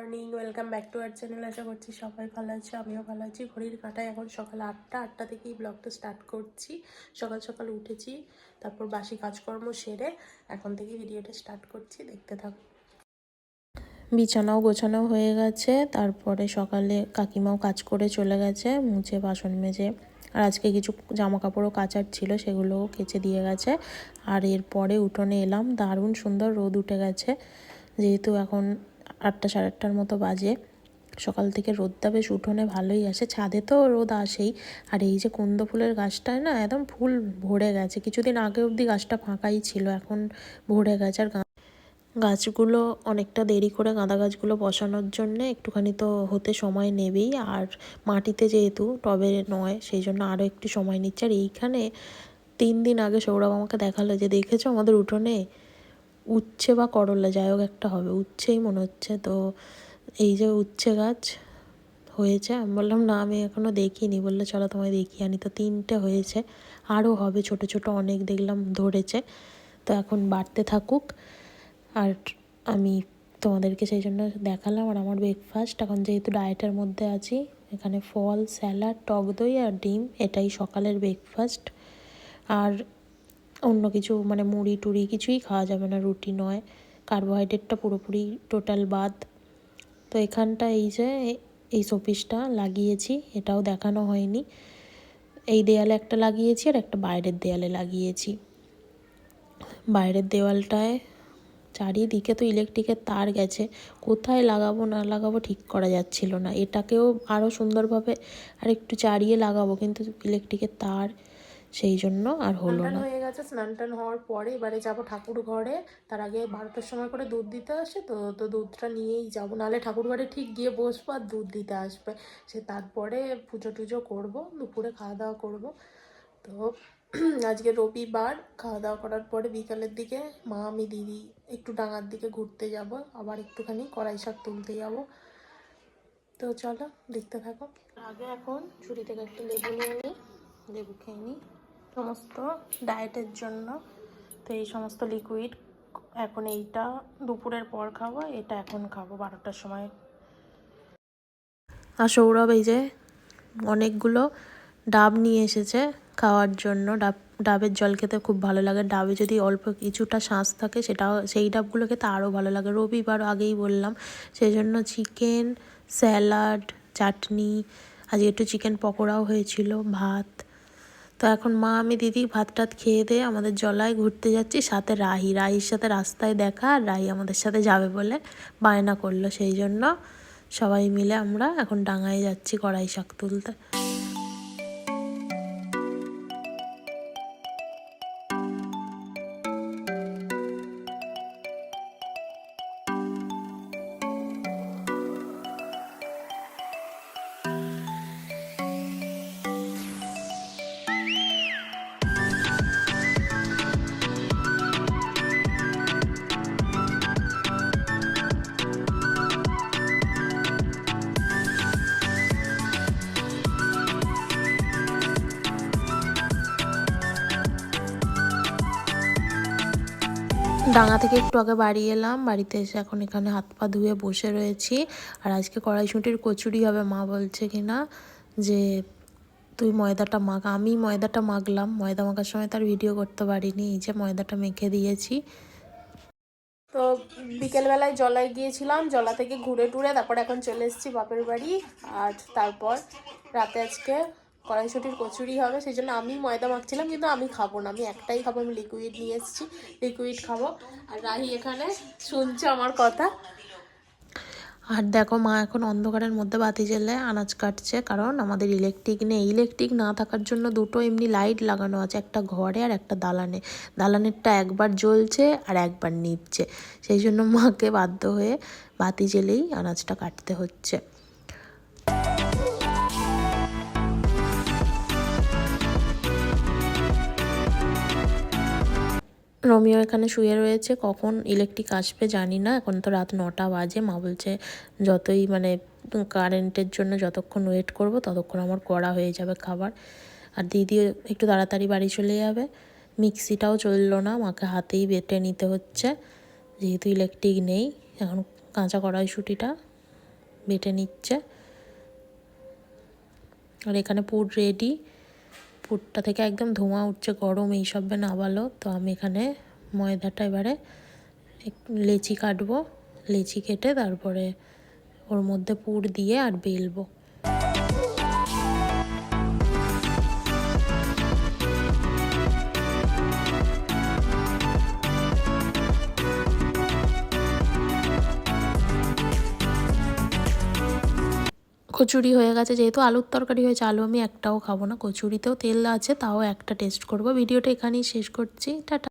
Morning, welcome back to our channel. আশা করছি সবাই ভালো আছে, আমিও ভালো আছি। ঘড়ির কাঁটায় এখন সকাল 8টা থেকেই ব্লগটা স্টার্ট করছি। সকাল সকাল উঠেছি, তারপর বাসি কাজকর্ম সেরে এখন থেকে ভিডিওটা স্টার্ট করছি, দেখতে থাকো। বিছানাও গোছানো হয়ে গেছে, তারপরে সকালে কাকিমাও কাজ করে চলে গেছে, মুছে বাসন মেজে। আর আজকে কিছু জামা কাপড়ও কাচার ছিল, সেগুলোও কেচে দিয়ে গেছে। আর এরপরে উঠোনে এলাম, দারুণ সুন্দর রোদ উঠে গেছে। যেহেতু এখন 8টা সাড়ে 8টার মতো বাজে, সকাল থেকে রোদটা বেশ উঠোনে ভালোই আসে, ছাদে তো রোদ আসেই। আর এই যে কুন্দ ফুলের গাছটায় না একদম ফুল ভরে গেছে। কিছুদিন আগে অবধি গাছটা ফাঁকাই ছিল, এখন ভরে গেছে। আর গাছগুলো অনেকটা দেরি করে, গাঁদা গাছগুলো বসানোর জন্য একটুখানি তো হতে সময় নেবেই। আর মাটিতে যেহেতু টবে নয়, সেই জন্য আরও একটু সময় নিচ্ছে। আর এইখানে 3 দিন আগে সৌরভ আমাকে দেখালো যে, দেখেছো আমাদের উঠোনে উচ্ছে বা করলা যাই হোক একটা হবে, উচ্ছেই মনে হচ্ছে। তো এই যে উচ্ছে গাছ হয়েছে, আমি বললাম না আমি এখনও দেখিনি। বললে চলো তোমায় দেখিয়ে আনি। তো 3টে হয়েছে, আরও হবে ছোট ছোট অনেক দেখলাম ধরেছে। তো এখন বাড়তে থাকুক। আর আমি তোমাদেরকে সেই জন্য দেখালাম। আর আমার ব্রেকফাস্ট এখন যেহেতু ডায়েটের মধ্যে আছি, এখানে ফল, স্যালাড, টক দই আর ডিম, এটাই সকালের ব্রেকফাস্ট। আর অন্য কিছু মানে মুড়ি টুড়ি কিছুই খাওয়া যাবে না, রুটি নয়। কার্বোহাইড্রেটটা পুরোপুরি টোটাল বাদ। তো এখানটা এই যে এই শোপিসটা লাগিয়েছি, এটাও দেখানো হয়নি। এই দেয়ালে একটা লাগিয়েছি আর একটা বাইরের দেয়ালে লাগিয়েছি। বাইরের দেওয়ালটায় চারিদিকে তো ইলেকট্রিকের তার গেছে, কোথায় লাগাবো না লাগাবো ঠিক করা যাচ্ছিল না। এটাকেও আরও সুন্দরভাবে আর একটু চারিয়ে লাগাবো, কিন্তু ইলেকট্রিকের তার, সেই জন্য আর হলো না। হয়ে গেছে, স্নান টান হওয়ার পরে এবারে যাবো ঠাকুর ঘরে। তার আগে 12টার সময় করে দুধ দিতে আসে, তো দুধটা নিয়েই যাবো, নাহলে ঠাকুর ঘরে ঠিক গিয়ে বসবো আর দুধ দিতে আসবে সে। তারপরে পুজো টুজো করবো, দুপুরে খাওয়া দাওয়া করবো। তো আজকে রবিবার, খাওয়া দাওয়া করার পরে বিকালের দিকে মা, আমি, দিদি একটু ডাঙার দিকে ঘুরতে যাব, আবার একটুখানি কড়াই শাক তুলতে যাব। তো চলো দেখতে থাকো। আগে এখন ছুরি থেকে একটা লেবু নিয়ে নিই, লেবু খেয়ে নিই সমস্ত ডায়েটের জন্য। তো এই সমস্ত লিকুইড এখন এইটা দুপুরের পর খাবো, এটা এখন খাবো 12টার সময়। আর সৌরভ এই যে অনেকগুলো ডাব নিয়ে এসেছে খাওয়ার জন্য। ডাবের জল খেতে খুব ভালো লাগে। ডাবে যদি অল্প কিছুটা শাঁস থাকে, সেটাও, সেই ডাবগুলো খেতে আরও ভালো লাগে। রবিবার আগেই বললাম, সেই জন্য চিকেন, স্যালাড, চাটনি, আজকে একটু চিকেন পকোড়াও হয়েছিল, ভাত। তো এখন মা, আমি, দিদি ভাত টাত খেয়ে দিয়ে আমাদের জলায় ঘুরতে যাচ্ছি। সাথে রাহির সাথে রাস্তায় দেখা, আর রাহি আমাদের সাথে যাবে বলে বায়না করলো, সেই জন্য সবাই মিলে আমরা এখন ডাঙায় যাচ্ছি কড়াই শাক তুলতে। ডাঙা থেকে একটু আগে বাড়ি এলাম, বাড়িতে এসে এখন এখানে হাত পা ধুয়ে বসে রয়েছি। আর আজকে কড়াইশুঁটির কচুরি হবে। মা বলছে কিনা যে তুই ময়দাটা মাখ। আমি ময়দাটা মাখলাম, ময়দা মাখার সময় তার ভিডিও করতে পারিনি। এই যে ময়দাটা মেখে দিয়েছি। তো বিকেলবেলায় জলায় গিয়েছিলাম, জলা থেকে ঘুরে টুরে তারপর এখন চলে এসেছি বাপের বাড়ি। আর তারপর রাতে আজকে কড়াইশুঁটির কচুরি হবে, সেই জন্য আমি ময়দা মাখছিলাম, কিন্তু আমি খাবো না, আমি একটাই খাবো। আমি লিকুইড নিয়ে এসেছি, লিকুইড খাবো। আর রাহি এখানে শুনছে আমার কথা। আর দেখো মা এখন অন্ধকারের মধ্যে বাতি জ্বেলে আনাজ কাটছে, কারণ আমাদের ইলেকট্রিক নেই। ইলেকট্রিক না থাকার জন্য দুটো এমনি লাইট লাগানো আছে, একটা ঘরে আর একটা দালানে। দালানেরটা একবার জ্বলছে আর একবার নিভছে, সেই জন্য মাকে বাধ্য হয়ে বাতি জ্বেলেই আনাজটা কাটতে হচ্ছে। রোমিও এখানে শুয়ে রয়েছে, কখন ইলেকট্রিক আসবে জানি না। এখন তো রাত 9টা বাজে। মা বলছে যতই মানে কারেন্টের জন্য যতক্ষণ ওয়েট করব ততক্ষণ আমার করা হয়ে যাবে খাবার। আর দিদিও একটু তাড়াতাড়ি বাড়ি চলে যাবে। মিক্সিটাও চললো না, মাকে হাতেই বেটে নিতে হচ্ছে যেহেতু ইলেকট্রিক নেই। এখন কাঁচা কড়াইশুঁটিটা বেটে নিচ্ছে। আর এখানে পুর রেডি, পুরটা থেকে একদম ধোঁয়া উঠছে, গরম এইসবে নাবালো। তো আমি এখানে ময়দাটা এবারে লেচি কাটবো, লেচি কেটে তারপরে ওর মধ্যে পুর দিয়ে আর বেলবো। কচুরি হয়ে গেছে, যেহেতু আলুর তরকারি হয়েছে, আলু আমি একটাও খাবো না, কচুরিতেও তেল আছে তাও একটা টেস্ট করব। ভিডিওটা এখানেই শেষ করছি, টাটা।